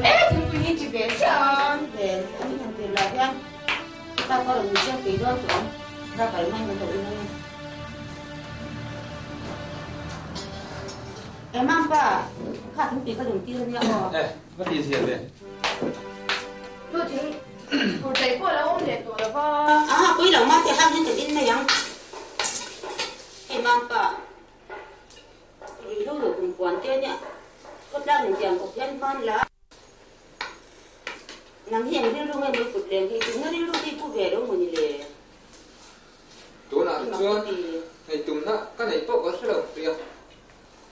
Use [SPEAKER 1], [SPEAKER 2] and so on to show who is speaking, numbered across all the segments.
[SPEAKER 1] thì tôi nghĩ chỉ về sao về anh thằng tiền là thế tao có đồng chơi tí đó rồi ra phải mang cái tụi này em mang cả khát thằng tí có đồng tiền nha
[SPEAKER 2] ê có tiền gì vậy
[SPEAKER 1] tôi thì tôi thấy qua là ông để tôi là quý lòng mang thì ham những cái in này không em mang cả thì lúc được cùng quán tiền nhá có đang những tiền của thiên văn lá nắng hiện đi luôn em mới phụt liền thì chúng nó đi luôn đi phụ về đâu mà nhìn lệ
[SPEAKER 2] tú nào chưa hay tụm nó cái này bốc có số tiền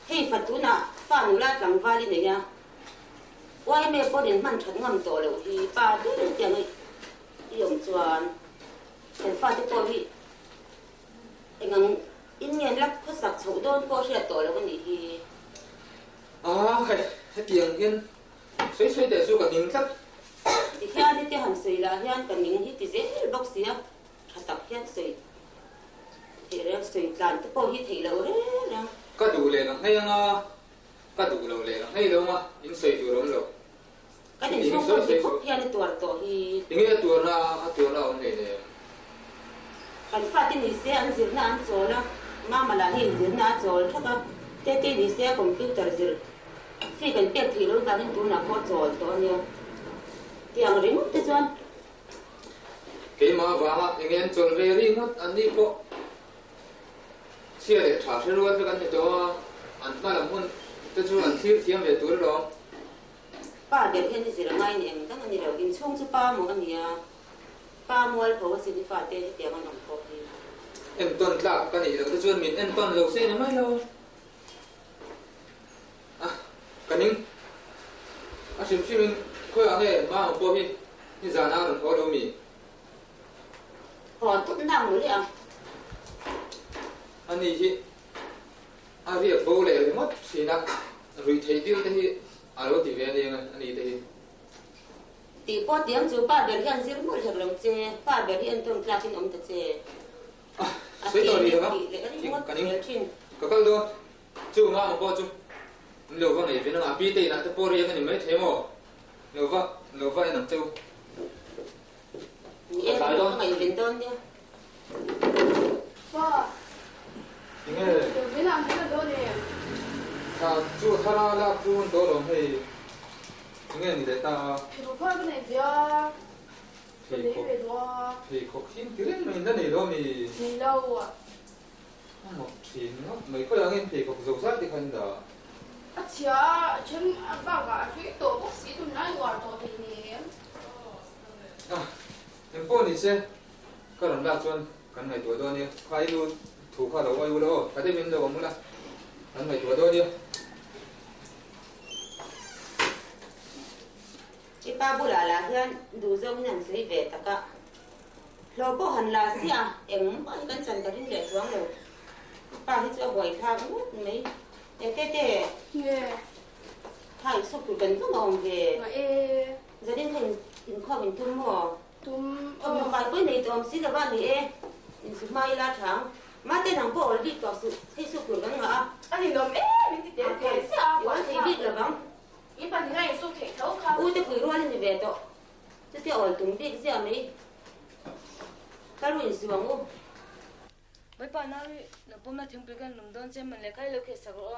[SPEAKER 1] hey phật tú nào phàm là chẳng vali này nha quay mẹ có đến màn chắn ngầm tổ rồi thì ba đứa được tiền ấy dùng chuan thành pha thì tôi bị anh ngang in nhiên lắc có sạc sầu đôn có sẽ tổ là cái gì thì
[SPEAKER 2] hết tiền hiên xoay để số cả miếng sắt
[SPEAKER 1] thì khi anh đi hàng sợi là hiện cả những hít thì dễ bóc xía thật tập hiện sợi thì là sợi làm tới bao hít thì lâu đấy nha
[SPEAKER 2] có đủ lệ là hay có đủ lâu lệ là hay đâu mà những sợi đủ lắm rồi
[SPEAKER 1] cái này số có thì khóc hiện tuổi tổ thì
[SPEAKER 2] những cái tuổi nào ông này
[SPEAKER 1] anh phát tin đi xe anh diễn là anh rồi đó mà là hiện diễn là rồi thật là cái đi xe computer rồi khi cần biết thì lúc đó nên tôi là có rồi tôi nha tiền ring thế chứ
[SPEAKER 2] cái mà vào những em chuẩn về đi mất anh đi bộ xe để trả xe luôn cho anh đó anh mà làm hơn tôi cho anh thiêm về tuổi đó
[SPEAKER 1] ba điểm hiện thì là ngay nè các anh đều in chung cho ba một cái gì ba mua khẩu xin đi phạt tiền tiền anh làm khẩu thì
[SPEAKER 2] em tuần lạc cái này là tôi cho mình em tuần đầu xe nó mấy lâu cái những xem mình khơi ăn này mà một bộ mình như giờ nào cũng có đâu mình
[SPEAKER 1] họ tốt năng nữa à
[SPEAKER 2] anh ấy chứ việc bố lệ thì mất thì là rồi thấy tiêu thì đâu thì về đi anh ấy
[SPEAKER 1] thì có tiếng chú ba bên hiện diễn một lần lòng chơi ba bên hiện tuần lạc trên ông ta chơi
[SPEAKER 2] suy tôi đi được không cái những có các đâu chú mà một bộ chú lâu vậy này vì nó bị tê là tôi bỏ ra cái này mấy thế mà lâu vậy nằm châu
[SPEAKER 1] em không phải đến đơn nhá
[SPEAKER 3] ba
[SPEAKER 2] nghe
[SPEAKER 3] tôi biết làm thế là đâu nè
[SPEAKER 2] chú thà là chú đó rồi hay nghe gì đấy ta
[SPEAKER 3] thì tôi phải cái này gì
[SPEAKER 2] thì có khi cái mình đã này đó mình
[SPEAKER 3] thì lâu à
[SPEAKER 2] một thì nó mấy cái anh em thì có dầu sát thì không được
[SPEAKER 3] chia chúng bảo cả cái tổ bác sĩ tụi nó gọi tổ thì nè
[SPEAKER 2] em phone đi xe có lần lạc chuan cái này tuổi đó nhỉ khai luôn thủ khai đầu ai luôn cái đấy mình đâu cũng là cái này tuổi đó nhỉ
[SPEAKER 1] cái ba bữa là hiện đủ giống nhận xây về tất cả lo có hành là xí em bao nhiêu chân cái để xuống rồi ba hết cho gọi thang mấy cái
[SPEAKER 3] nghe
[SPEAKER 1] hai số của mình không còn về
[SPEAKER 3] mà
[SPEAKER 1] gia đình thành kho mình thum mò
[SPEAKER 3] tụm
[SPEAKER 1] ông phải bữa này tụm xí là ban này mình sẽ mai la tháng mà tên thằng bộ là đi tọt sự hay số của nó hả
[SPEAKER 3] anh thì làm mình thì để cái sao
[SPEAKER 1] quả thấy biết là vắng
[SPEAKER 3] ít bạn ngay số thể thấu không
[SPEAKER 1] ui tôi cười luôn lên về tọ tôi sẽ ở tụm biết gì mấy cái luôn xuống không
[SPEAKER 4] mấy bạn nào là bố mẹ thiếu cái nấm đơn xem mình lấy cái lối kẹt sạc rồi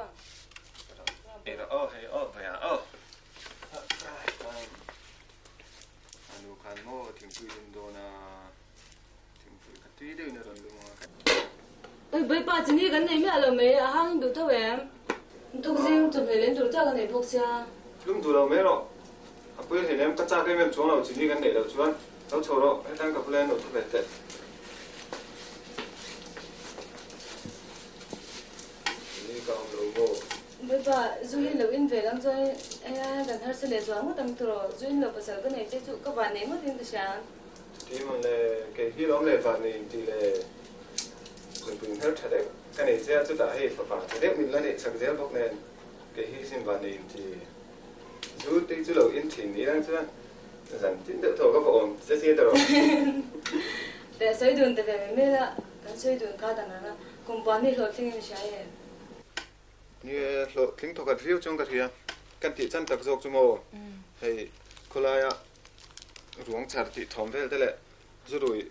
[SPEAKER 5] vậy phải anu kan mo thimpui do na thimpui ka tui de na ron lu
[SPEAKER 4] ơi mấy bạn chỉ nghĩ cái này mới là mấy hang đủ thâu em thuốc riêng chụp phải lên đủ thâu cái này thuốc xa
[SPEAKER 5] lum du lo me ro apoi he nem ka cha ke mem chong lo chi ni kan de lo chuan tao cho ro he tang ka plan lo thu ve te ni ka lo mo
[SPEAKER 4] mấy bạn duy là in về đang chơi ai gần hết sẽ lấy xuống một tầng thừa duy là bây giờ cái này chế trụ các bạn nếm mất tiền từ sáng
[SPEAKER 5] thì mà le ke hi lo le fa ni ti le kun pin hết thật đấy cái này sẽ chút đã hay phải thế mình là này sạc dễ bốc nên cái hi xin vào này thì chú tí chú đầu in thìn đi đang chưa rằng chính tự thổ các bộ sẽ rồi
[SPEAKER 4] để xây đường để về mấy là cái xây đường cao đẳng là cùng bán đi lột tinh như thế
[SPEAKER 5] như lột tinh thổ cắt riêu trong cắt hiệp căn thị chân tập dục cho mồ hay kolaya ruang char ti thom vel te le zurui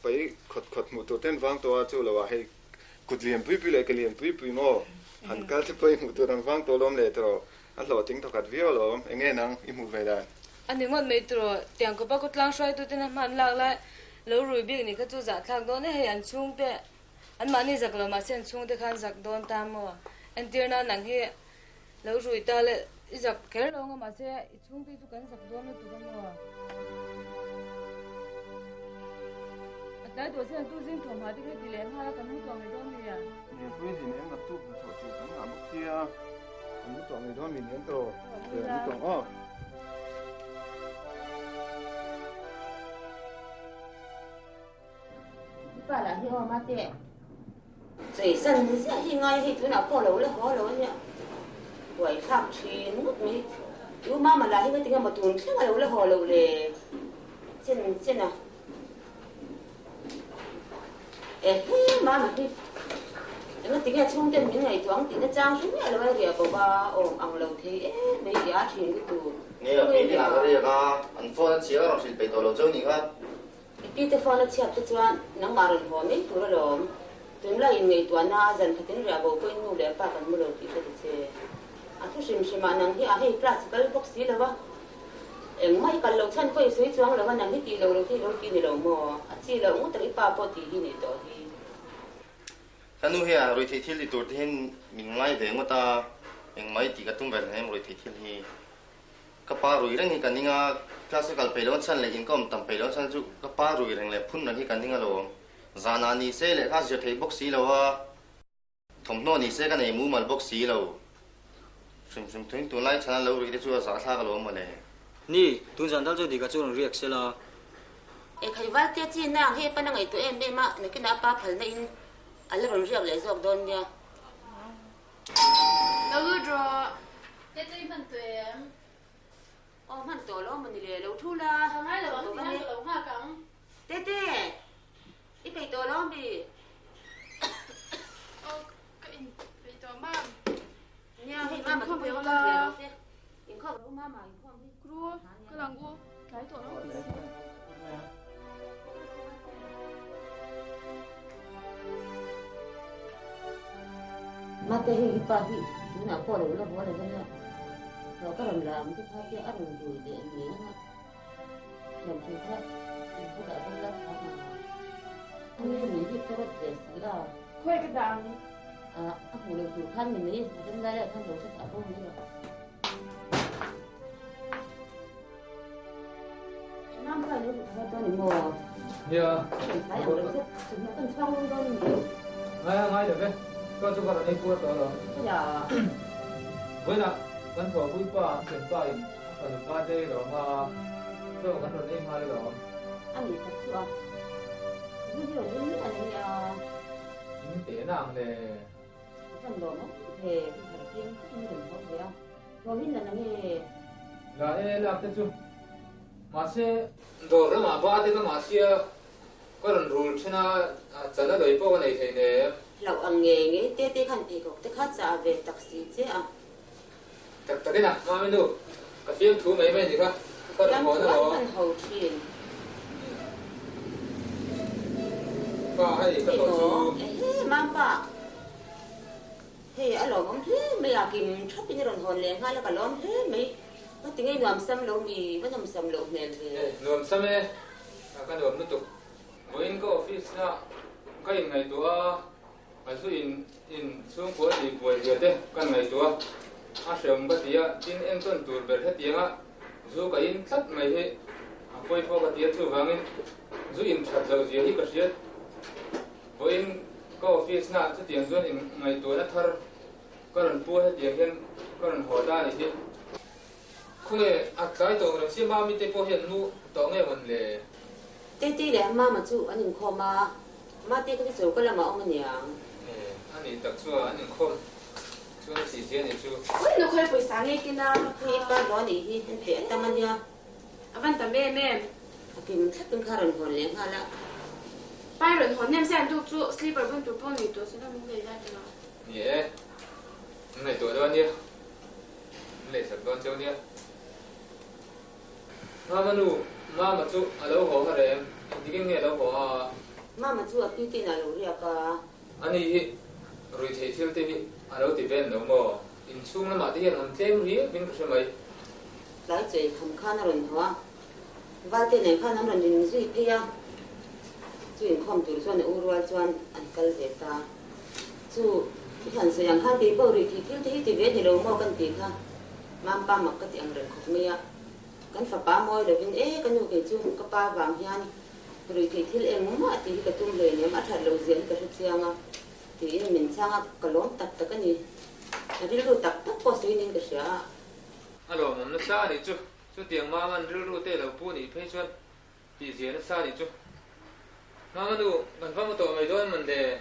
[SPEAKER 5] pai khot mu to ten wang to chu lo wa hay kutliam pui le kaliam pui mo han kal te pai mu to ran wang to lom le tro a lo ting to kat violo enge nang I mu ve dan
[SPEAKER 4] anh ngon mấy trò tiếng có bao cốt lang xoay tôi tên hắn lạc lại lâu rồi biết này cái chỗ giả thang đó này hay anh chung pe anh mà này giặc là mà xem chung thì khán giặc đón tam mà anh tiền nào nặng hi lâu rồi ta lại giặc kéo lâu mà xem chung thì chú khán giặc đón nó tụi nó tại tôi xem tôi dính thòng hà thì cái tỷ lệ hà là cái mức tròn này đón gì à
[SPEAKER 5] ne pui gì ne ngập tu thọ tu kan ha mok kia mu to ne don min yen to mu to
[SPEAKER 1] bà là hiểu mà thế trời sân thì sẽ thì ngay thì thứ nào có lâu là khó lâu nhỉ quậy khắp chi nước mi yêu mà là cái tiếng mà tuần thế mà lâu là khó lâu lệ trên nào mà thì nó tiếng là chung tên những ngày thoáng tiếng nó trang xuống nhà lâu kìa bà ông lâu thế mấy giá tiền cái tù
[SPEAKER 6] nghe ở bên nào cái gì cả anh phone chia rồi thì bị tổ lâu châu nhỉ ha
[SPEAKER 1] Peter phone chat tu chuan nang maron ho me tur rom tun la in ngei tuan na zan khatin ra bo ko in nu le pa kan mu lo ti che a thu sim sima nang hi a hei classical box si lawa eng mai kan lo chan ko sui chuang lawa nang hi ti lo ti ni lo mo a chi lo mu tari pa po ti hi ni to hi
[SPEAKER 6] kanu he a roi thei thil ti tur te hin min ngai ve ngota eng mai ti ka tum vel hem roi thei thil hi ka pa roi rang hi kaninga classical pelon chan le income tam pelon chan chu ka pa roi rang le phun na hi kaninga lo zana ni se le kha je thei box si lo wa thom no ni se ka nei mu mal box si lo sim thoin tu lai chana lo ri de chu za tha ka lo ma le
[SPEAKER 7] ni tu jan dal jo di ka chu react se la
[SPEAKER 1] e khai wa te chi na he pa na ngai to em be ma ne kina pa phal na in ala ron riak le zok don nya
[SPEAKER 3] lâu rồi thế tôi mình tuyển
[SPEAKER 1] man to lo man le lo thu la
[SPEAKER 3] thằng ấy là vẫn đi ăn lẩu hoa cẳng
[SPEAKER 1] te I kai to lo bi
[SPEAKER 3] cái bị to mà
[SPEAKER 1] nya he ma không phải la in kho lo ma in kho bi
[SPEAKER 3] cua cái làng cua cái to nó
[SPEAKER 1] ma te hi pa hi na ko lo lo bo le nya lo ka làm cái thao kia ăn rồi để nghĩ ha làm chuyện khác có đã không lắm mà anh ấy nghĩ cái đó để xử là
[SPEAKER 3] khoe cái đàn
[SPEAKER 1] anh phụ được chủ khăn mình đi đến đây là khăn đồ chắc không đi rồi năm cái nữa thì tôi đi mua
[SPEAKER 2] dạ
[SPEAKER 1] phải ăn được chứ chúng nó cần xong đâu nhiều
[SPEAKER 2] ngay được đấy có chỗ nào đây cua đó rồi
[SPEAKER 1] giờ
[SPEAKER 2] với là kan thua vui pa sen pa in kan pa de ro ma to kan ro nei ma le ro
[SPEAKER 1] anh đi thật chưa ví dụ như anh
[SPEAKER 2] in te nang le
[SPEAKER 1] phần đồ nó về cái tiên không cần không vậy rồi biết là nghe
[SPEAKER 2] la e la te chu ma se do ra ma ba de ka ma sia ko ron rule china chana doi po nei thei ne
[SPEAKER 1] lẩu ăn nghe tê khăn thì có tê khát trả về taxi chứ à
[SPEAKER 2] tak tak na ma me nu ka fiam thu mai mai ni ka ka ron ho na ro
[SPEAKER 1] ăn hậu thiên
[SPEAKER 2] ka hai ka to chu
[SPEAKER 1] mang pa hey alo mong thế mấy à kim thắp cái ron hồn liền hay là cả lon thế mấy nó tiếng ấy làm xăm lâu mì vẫn làm xăm lâu nè về
[SPEAKER 2] nuam same ka nuam nu tu voin ko office na ka in ngai tu a asu in chung ko ni poi dia te kan ngai tu a shem ba tia tin em ton tur ber he tianga zu ka in tlat mai he a poi fo ka tia chu wangin zu in chat lo ji hi ka siat voin ko office na chu tiang zon in ngai tu na thar karan pu he tiang hen karan ho da ni hi khune a kai to ro si ma mi te po hian nu to nge mon le
[SPEAKER 1] tê lẹ mà chú anh nhìn kho mà tê cái chỗ cái là mà ông anh nhàng
[SPEAKER 2] anh đặt cho anh không cho nó xì xì này chú
[SPEAKER 3] ôi nó khoe buổi sáng nghe kia nào
[SPEAKER 1] thì ba đó thì anh phải tâm anh nha
[SPEAKER 3] văn tầm mẹ
[SPEAKER 1] thì mình thích cái kharon hồn liền ha là
[SPEAKER 3] ba rồi hôm nay xem tụ sleeper vẫn tụ bao nhiêu tụ sẽ làm cái gì đó
[SPEAKER 2] nhé này tuổi đó nhé lấy sẵn con châu nhé Mamanu mama chu alo ho hare diging nge lo ho
[SPEAKER 1] mama chu api tin alo ria ka
[SPEAKER 2] ani hi rui thei thil te hi alo ti ben lo mo in chung na ma ti hian on tlem ri bin ka mai
[SPEAKER 1] lai chei kham khan ron hoa va te ne khan an ron din zui pe ya chu in khom tur chuan urwa chuan an kal ve ta chu han se yang khan ti bo ri thi thil te hi ti ve ni lo mo kan ti kha mam pa mak ka ti ang ren khop me ya kan fa pa moi lo bin e kan nu ke chu ka pa wang hian rồi thì thil em mà thì cái tung lên em ăn thật lâu diễn cái chuyện à thì mình sang cái lón tập tập cái gì đi đâu tập tập có suy nghĩ cái gì à
[SPEAKER 2] alo nó xa đi chú chú tiếng mà mình rưu tê là pu ni phê chuan thì diễn nó xa đi chú mà mình đủ gần phong một tổ mày đôi mình để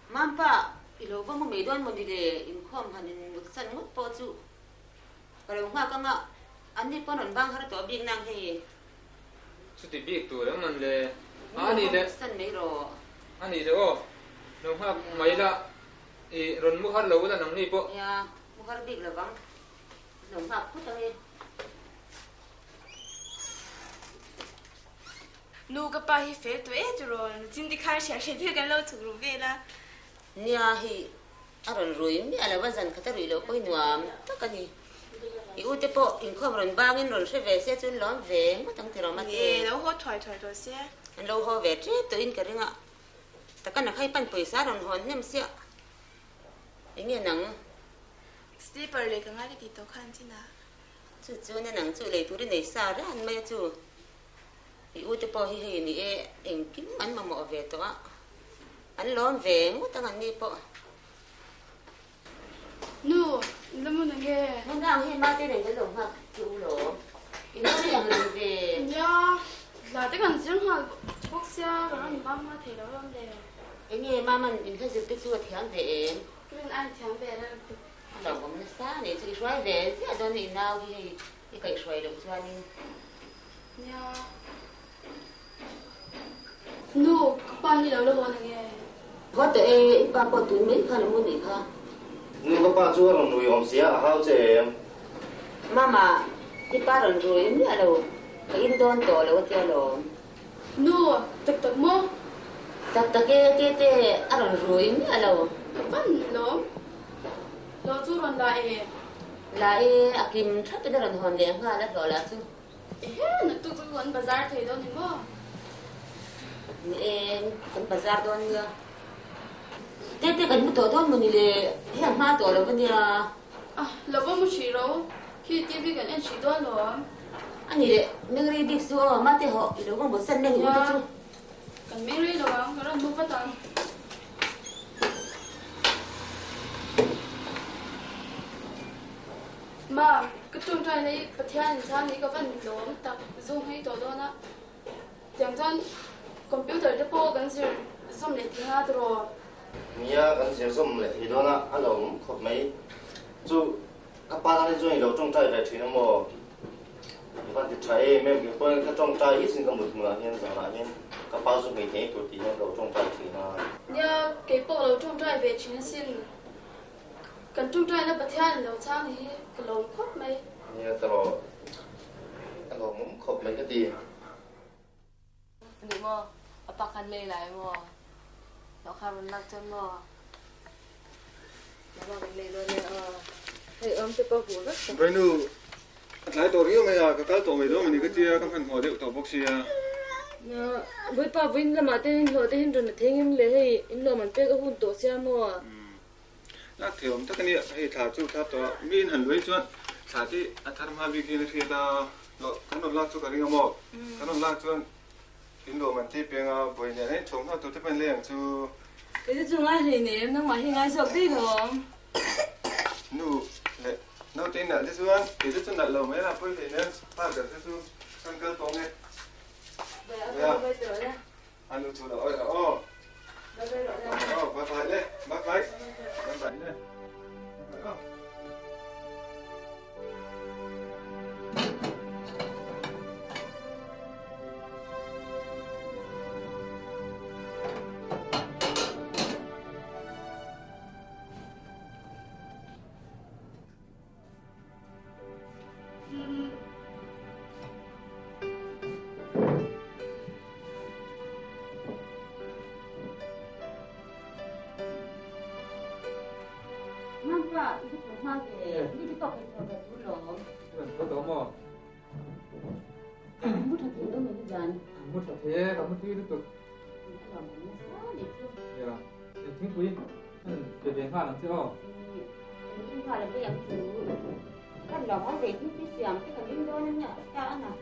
[SPEAKER 1] mam pa ilo va mo me don mo ni le in khom han in san ngot po chu cái hoa ka nga anh đi po non bang har to big nang he
[SPEAKER 2] chú thì biết tuổi đó mình để ani de
[SPEAKER 1] san me ro
[SPEAKER 2] ani de o no ha mai la e ron mu har lo la nang ni po
[SPEAKER 1] ya mo har big la bang no ha ku ta he
[SPEAKER 3] nu ka pa hi fe tu e tu ro jin di khai sha she the kan lo tu ru ve la
[SPEAKER 1] nia hi aron rui mi ala wazan khata rui lo koi nuam ta ka ni i u te po in khom ron bang in ron se ve se chun lom ve mo tang ti ro ma
[SPEAKER 3] e
[SPEAKER 1] te
[SPEAKER 3] lo ho thoi thoi do se
[SPEAKER 1] an lo ho ve tre to in ka ringa ta kana khai pan paisa ron hon nem sia inge nang
[SPEAKER 3] sleeper le ka ngai ti to khan chi na
[SPEAKER 1] chu chu ne nang chu le tu ri nei sa ra an me chu i u te po hi hi ni e eng kim an ma mo ve to a an lom ve mo tang an ni po
[SPEAKER 3] nu lo mo nge
[SPEAKER 1] mon dang hi ma te ne ke lo ha chu lo in no yang ri ve
[SPEAKER 3] ya la te kan jing ha bok sia ka ni ba ma the lo lom de
[SPEAKER 1] inge ma man in ka ju te chu thiang ve em
[SPEAKER 3] min an chang ve la
[SPEAKER 1] lo gom na sa ne chu shwai ve sia don ni nau hi hi kai shwai lo chuan in
[SPEAKER 3] ya nu ka pa hi lo lo ho nge
[SPEAKER 1] có thể ba con tuổi mấy khá là muốn đi khá
[SPEAKER 6] nếu có ba chú rồi nuôi ông xía à hao chè
[SPEAKER 1] mama đi ba rồi rồi em nhớ đâu cái in don to là cái lo
[SPEAKER 3] nu tak tak mo
[SPEAKER 1] tập tập cái à rồi em nhớ đâu
[SPEAKER 3] ban lo tu ron la e
[SPEAKER 1] lại akim thắt cái đó hòn đèn ha đã rồi là chứ
[SPEAKER 3] e na tu tu ron bazar the do ni mo
[SPEAKER 1] em cũng bazar don nữa cái cái một tổ don mình đi hàng ma tổ là cái gì à
[SPEAKER 3] à lo ba mo chi ro khi ti bi kan en chi do lo
[SPEAKER 1] anh đi mình đi đi xua mà thì họ thì cũng một sân này cũng được
[SPEAKER 3] kan me ri lo ang ka ron mo pa tan ma cái trung trai này bắt thiên cha này có vấn đề lắm tập zoom hay tổ đó na chẳng chắn computer để po cái gì zoom để tiếng hát rồi
[SPEAKER 6] mía cái gì xong lại thì đó là ăn lẩu khóc mấy chú các ba đang chơi lẩu trong trái về thì nó mò bạn thì trái mấy cái con cái trong trái ít sinh có một mưa hiện giờ là hiện các ba dùng cái thế tụi thì lẩu trong trái thì nó
[SPEAKER 3] nhớ cái bộ lẩu trung trai về chuyên xin cần trung trai nó bắt thiên lẩu cha này cái lẩu khóc mấy
[SPEAKER 6] mía tao ăn lẩu khóc mấy cái gì
[SPEAKER 4] Hindi mo, apakan laylay mo. Nakaroon lang dyan mo. Nakaroon laylay mo. Hey, si Papulat.
[SPEAKER 5] Rồi nu lại tổ riêng mày à cái tổ mày đó mình cái tia cái phần hồ điệu tổ bốc xia
[SPEAKER 4] Với pa vinh là mà tên lo tên rồi thế nhưng lệ hay in lo mình bé cái hun tổ xe mo.
[SPEAKER 5] lát thiếu tất cái này hay thả chú thả tổ min hẳn với chuan thả thì thằng mà bị kia thì ta lo cái nó lát chú cái riêng mò cái nó lát chuan in đồ mình thì bên bồi nhà ấy chống nó tụi cái bên liền chú
[SPEAKER 4] Cái thứ chung ai thì nè nó mà hiện ai sọc đi không?
[SPEAKER 5] nu lệ nó tên là thế chuan thì thế chuan đặt lầu mấy là bơi thì nên ba được thế chu con cơ tổ nghe anh lu chú đó ơi bye bye lên bye bye lên
[SPEAKER 1] Mút thật thì đâu mình dàn.
[SPEAKER 2] Mút thật thế, cả mút tươi được tục.
[SPEAKER 1] Làm một sao để chứ.
[SPEAKER 2] Dạ, đểทิ้งคุยđể về pha làm chứ không?
[SPEAKER 1] Chúng ta là cái dạng chủ. Cái lòng nó về cái xiềng cái phần linh đôi nhá, ta nào.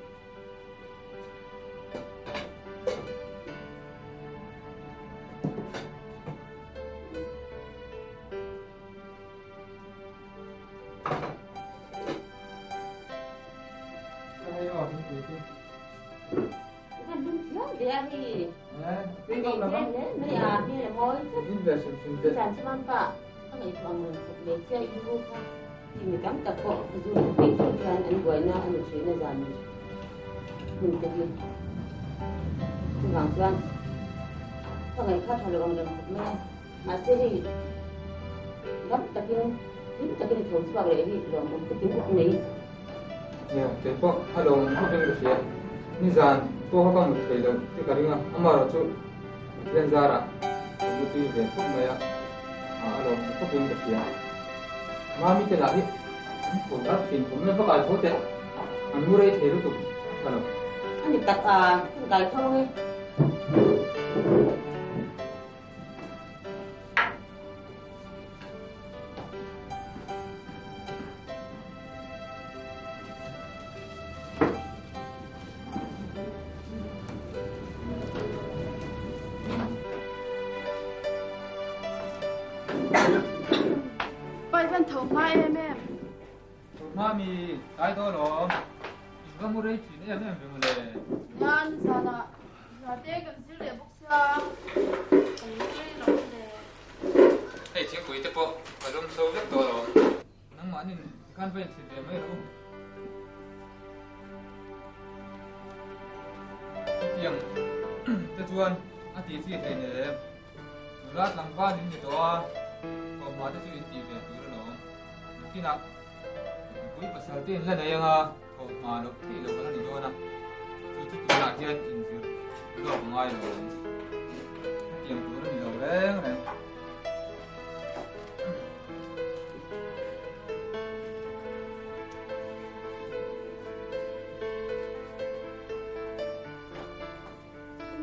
[SPEAKER 1] Thì
[SPEAKER 2] Cái không là
[SPEAKER 1] đấy mới à như là mối
[SPEAKER 2] investment
[SPEAKER 1] sản xuất ăn vạ các ngày thường mình phục lấy chơi đi vô không thì mình cắm tập cọ thì dù mình không gian ăn quẩy na ăn một chuyến là giảm mình tự nhiên thì hoàng doan các ngày khác là bằng được một mẹ mà sẽ đi gấp tập cái thốn xoa để đi rồi một cái tiếng của mình
[SPEAKER 2] dạ cái bộ hello không biết được gì ni zan to ha kam thei lo ti karinga amara chu len zara mu ti ve thuk maya alo ko pin ka sia ma mi te la hi ko ta tin ko me ba kai hote an mu rei thei ru tu kalo
[SPEAKER 1] anh đi tập cái thôi
[SPEAKER 3] Pai van thầu mai em.
[SPEAKER 2] ma mi ai do lo ga mu rei chi ne em ve mu le
[SPEAKER 3] Yan sana. Na te kan sil le bok sa. Kan ni lo le.
[SPEAKER 2] hei chi kui te po alum so le to lo nang ma nin kan ven chi ve mai ro tiang te chuan a ti chi thei ne rat lang va nin ni to ko ma te chu in ti ve tu lo ki na kui pasal tin la nei nga ko ma lo ti lo la ni do na chu chu tu na hian in zir lo ngai lo tiang tu ni lo reng reng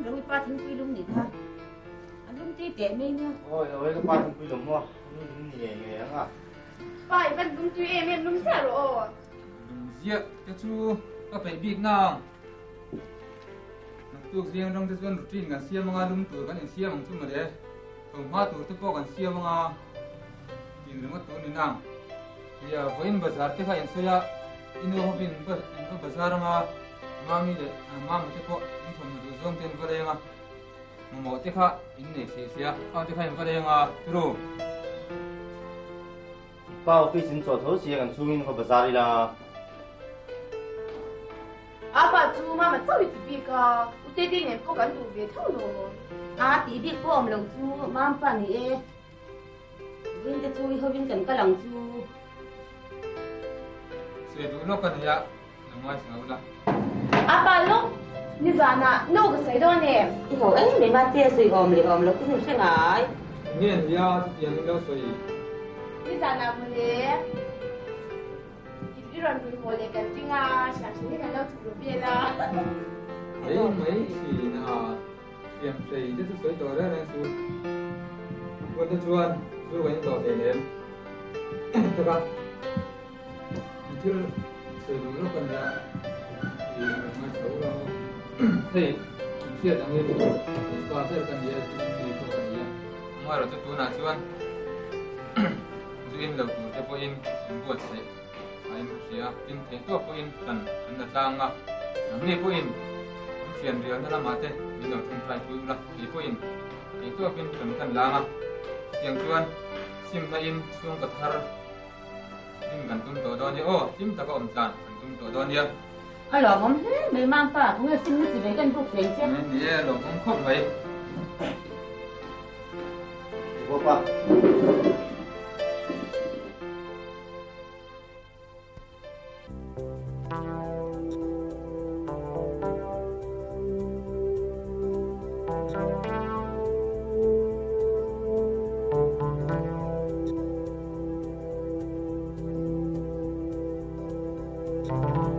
[SPEAKER 1] rồi ba thằng quy luôn gì thôi anh luôn ti trẻ mình nha
[SPEAKER 6] ôi ôi cái bạn quy lủng quá nhẹ nhẹ à
[SPEAKER 3] Pai van dum tu em num sa ro.
[SPEAKER 2] zia te chu ka pe big na tu riêng trong te chuan routine kan siam anga lum tur kan in siam ang chu ma de ko ma tur te po kan siam anga in ringa tu ni nang ya voin bazar te kha in soya ino hobin ba in ba bazar anga mami de mama te po in thom du zom ten va le nga mo te kha in nei se sia a te kha in va le nga tru
[SPEAKER 6] bao phi xin sổ thấu xìa gần xuống có bazar đi là
[SPEAKER 3] Apa chu ma ma chau ti bi ka. U te te ne ko kan tu ve thau lo.
[SPEAKER 1] à tí biết có ông lòng chú mam phản thì viên cái chú hơi viên cần cái lòng chú
[SPEAKER 2] se du lo kan ya na mai sa ula
[SPEAKER 3] Apa lo. Ni zana no ka sai do ne.
[SPEAKER 1] cái hồ ấy mấy ba tia rồi gom lại gom nó cũng sẽ ngại
[SPEAKER 2] ngien ya tiang lo soi
[SPEAKER 3] Ni zana mu le. Iran tu mo le kan tinga sha shi kan lo tu bi la.
[SPEAKER 2] mấy thì là tiệm xây rất là sôi tỏ ra này chú quân ta chuan chú cái tỏ để ném các bạn chưa sử dụng lúc còn là thì mà xấu đâu thì chưa đang lên còn sẽ cần gì thì không cần gì mà rồi chú nào chuan chú in đầu chú cho in buat sẽ anh sẽ in thế tốt in cần là sang à nãy in phiền riêng đó là mate mình đầu tiên phải chú là đi quên thì tôi bên cần cần langa tiếng chuan sim na in xuống cật har sim cần tung tổ đó nhé ô sim ta có ổn sản cần tung tổ đó nhé
[SPEAKER 1] à lò gom thế mấy mang phả cũng là xin chỉ mấy cần phục thế chứ
[SPEAKER 2] nên nhé lồng không khóc vậy
[SPEAKER 6] vô qua
[SPEAKER 8] Thank you.